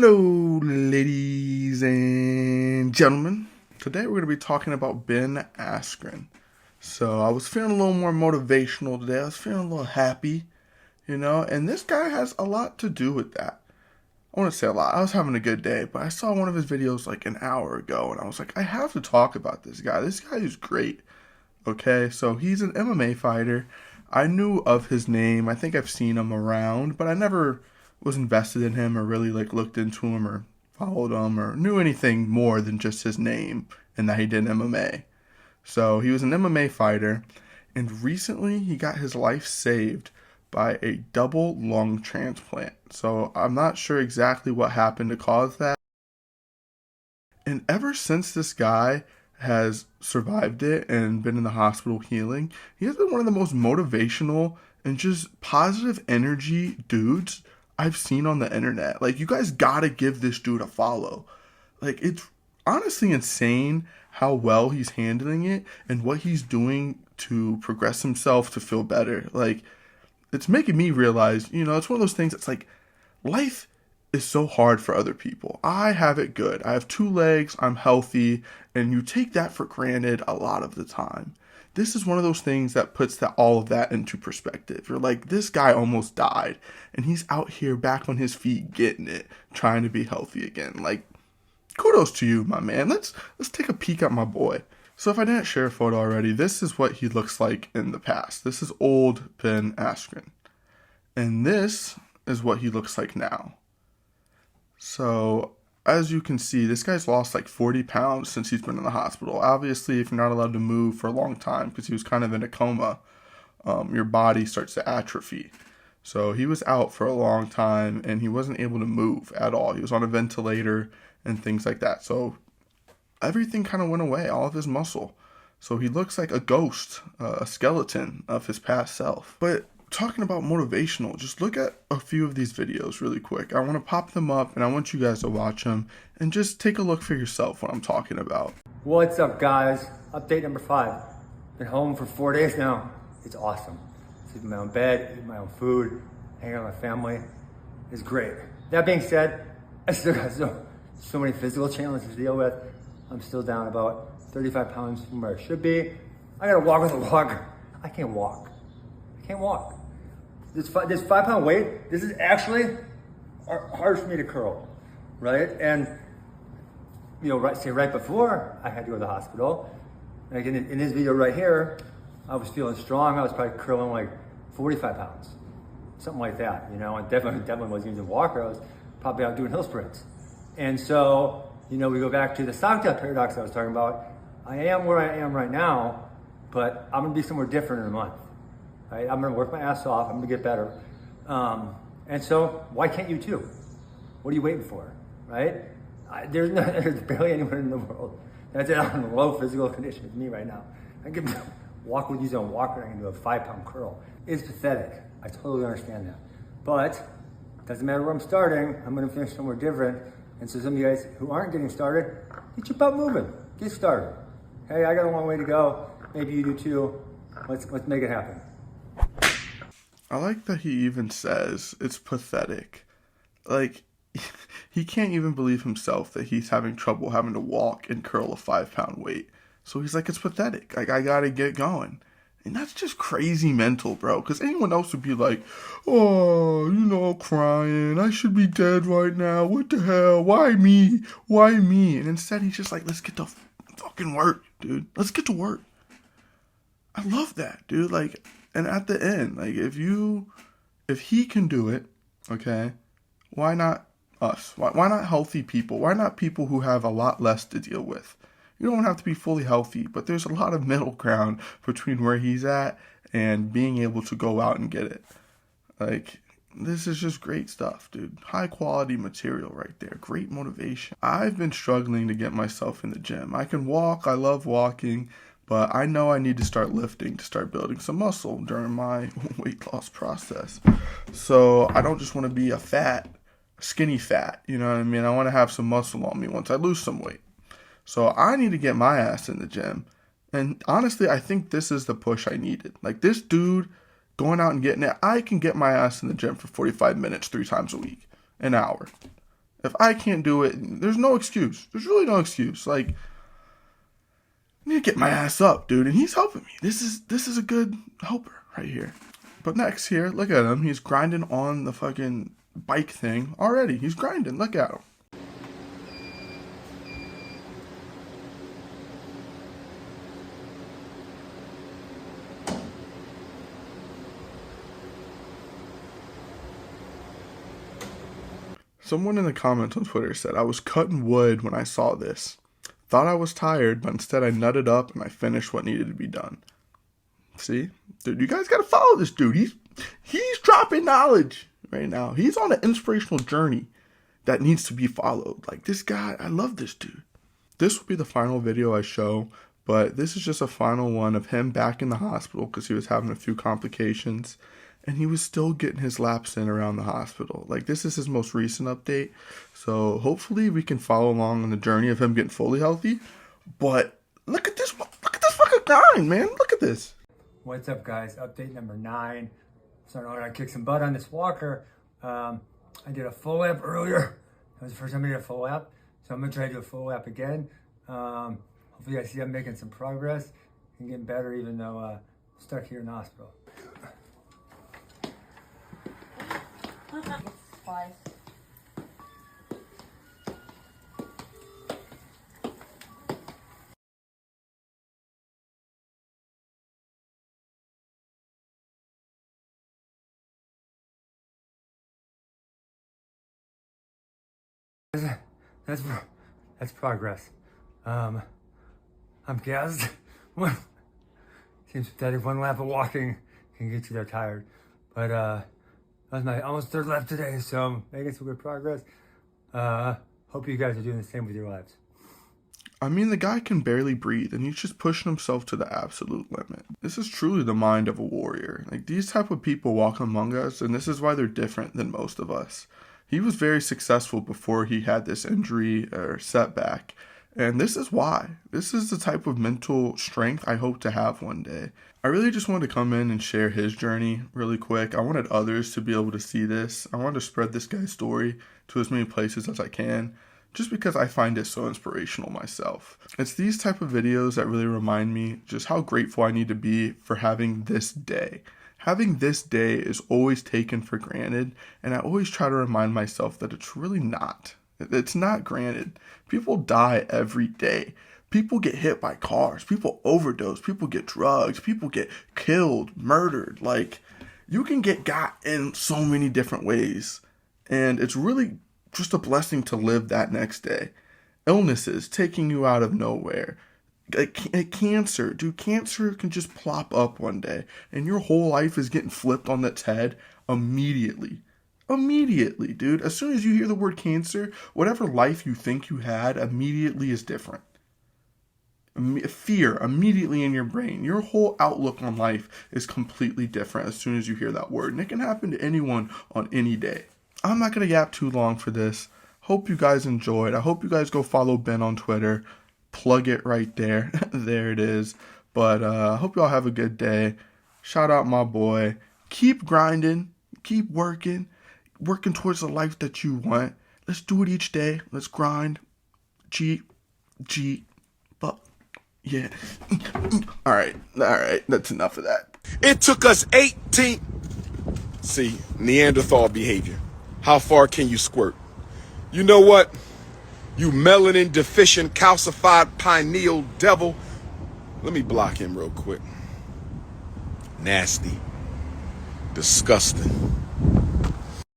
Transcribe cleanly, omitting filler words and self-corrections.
Hello, ladies and gentlemen. Today we're going to be talking about Ben Askren. So I was feeling a little more motivational today. I was feeling a little happy, and this guy has a lot to do with that. I want to say a lot. I was having a good day, but I saw one of his videos like an hour ago, and I was like, I have to talk about this guy. This guy is great. Okay, so he's an MMA fighter. I knew of his name. I think I've seen him around, but I never was invested in him or really looked into him or followed him or knew anything more than just his name and that he did MMA. So he was an MMA fighter, and recently he got his life saved by a double lung transplant. So I'm not sure exactly what happened to cause that. And ever since this guy has survived it and been in the hospital healing, he has been one of the most motivational and just positive energy dudes I've seen on the internet. You guys gotta give this dude a follow. It's honestly insane how well he's handling it and what he's doing to progress himself to feel better. It's making me realize, it's one of those things that's life is so hard for other people. I have it good. I have 2 legs, I'm healthy, and you take that for granted a lot of the time. This is one of those things that puts all of that into perspective. You're like, this guy almost died, and he's out here back on his feet getting it, trying to be healthy again. Kudos to you, my man. Let's take a peek at my boy. So if I didn't share a photo already, this is what he looks like in the past. This is old Ben Askren. And this is what he looks like now. So as you can see, this guy's lost 40 pounds since he's been in the hospital. Obviously, if you're not allowed to move for a long time because he was kind of in a coma, your body starts to atrophy. So he was out for a long time and he wasn't able to move at all. He was on a ventilator and things like that. So everything kind of went away, all of his muscle. So he looks like a ghost, a skeleton of his past self. But talking about motivational, just look at a few of these videos really quick. I want to pop them up and I want you guys to watch them and just take a look for yourself what I'm talking about. What's up, guys? Update number 5. Been home for 4 days now. It's awesome. Sleep in my own bed, eat my own food, hang out with my family. It's great. That being said, I still got so many physical challenges to deal with. I'm still down about 35 pounds from where I should be. I gotta walk with a walker. I can't walk. This 5-pound weight, this is actually hard for me to curl, right? And right before I had to go to the hospital, in this video right here, I was feeling strong. I was probably curling 45 pounds, something like that. I definitely wasn't using a walker. I was probably out doing hill sprints. And so, we go back to the Stockdale paradox I was talking about. I am where I am right now, but I'm gonna be somewhere different in a month. Right? I'm gonna work my ass off, I'm gonna get better. And so why can't you too? What are you waiting for, right? There's barely anyone in the world that's in low physical condition as me right now. I can walk with using a walker, I can do a 5-pound curl. It's pathetic, I totally understand that. But doesn't matter where I'm starting, I'm gonna finish somewhere different. And so some of you guys who aren't getting started, get your butt moving, get started. Hey, I got a long way to go, maybe you do too. Let's make it happen. I like that he even says it's pathetic. He can't even believe himself that he's having trouble having to walk and curl a 5-pound weight. So he's like, it's pathetic. I gotta get going. And that's just crazy mental, bro. Because anyone else would be like, oh, crying. I should be dead right now. What the hell? Why me? Why me? And instead he's just like, let's get to fucking work, dude. Let's get to work. I love that, dude. And at the end, if he can do it, okay, why not us? Why not healthy people? Why not people who have a lot less to deal with? You don't have to be fully healthy, but there's a lot of middle ground between where he's at and being able to go out and get it. This is just great stuff, dude. High quality material right there. Great motivation. I've been struggling to get myself in the gym. I can walk. I love walking. But I know I need to start lifting to start building some muscle during my weight loss process. So I don't just want to be a skinny fat, you know what I mean? I want to have some muscle on me once I lose some weight. So I need to get my ass in the gym. And honestly, I think this is the push I needed. This dude going out and getting it, I can get my ass in the gym for 45 minutes 3 times a week, an hour. If I can't do it, there's no excuse. There's really no excuse. Like, I need to get my ass up, dude, and he's helping me. This is a good helper right here. But next here, look at him. He's grinding on the fucking bike thing already. He's grinding. Look at him. Someone in the comments on Twitter said, I was cutting wood when I saw this. Thought I was tired, but instead I nutted up and I finished what needed to be done. See? Dude, you guys gotta follow this dude. He's dropping knowledge right now. He's on an inspirational journey that needs to be followed. Like, this guy, I love this dude. This will be the final video I show, but this is just a final one of him back in the hospital because he was having a few complications. And he was still getting his laps in around the hospital. Like, this is his most recent update. So hopefully we can follow along on the journey of him getting fully healthy. But look at this fucking grind, man. Look at this. What's up, guys? Update number 9. Starting to kick some butt on this walker. I did a full lap earlier. That was the first time I did a full lap. So I'm gonna try to do a full lap again. Hopefully I see I'm making some progress and getting better, even though I'm stuck here in the hospital. Five. That's progress. I'm gassed. Seems pathetic. One lap of walking can get you there tired, but that was my almost 3rd lap today, so I'm making some good progress. Hope you guys are doing the same with your lives. I mean, the guy can barely breathe, and he's just pushing himself to the absolute limit. This is truly the mind of a warrior. Like, these type of people walk among us, and this is why they're different than most of us. He was very successful before he had this injury or setback, and this is why. This is the type of mental strength I hope to have one day. I really just wanted to come in and share his journey really quick. I wanted others to be able to see this. I wanted to spread this guy's story to as many places as I can, just because I find it so inspirational myself. It's these type of videos that really remind me just how grateful I need to be for having this day. Having this day is always taken for granted, and I always try to remind myself that it's really not. It's not granted. People die every day. People get hit by cars. People overdose. People get drugs. People get killed, murdered. Like, you can get got in so many different ways. And it's really just a blessing to live that next day. Illnesses taking you out of nowhere. Cancer. Dude, cancer can just plop up one day. And your whole life is getting flipped on its head immediately. Immediately, dude. As soon as you hear the word cancer, whatever life you think you had immediately is different. Fear immediately in your brain. Your whole outlook on life is completely different as soon as you hear that word. And it can happen to anyone on any day. I'm not going to yap too long for this. Hope you guys enjoyed. I hope you guys go follow Ben on Twitter. Plug it right there. There it is. But I hope y'all have a good day. Shout out my boy. Keep grinding. Keep working. Working towards the life that you want. Let's do it each day. Let's grind. But yeah. All right. That's enough of that. It took us 18. See, Neanderthal behavior. How far can you squirt? You know what? You melanin deficient, calcified pineal devil. Let me block him real quick. Nasty. Disgusting.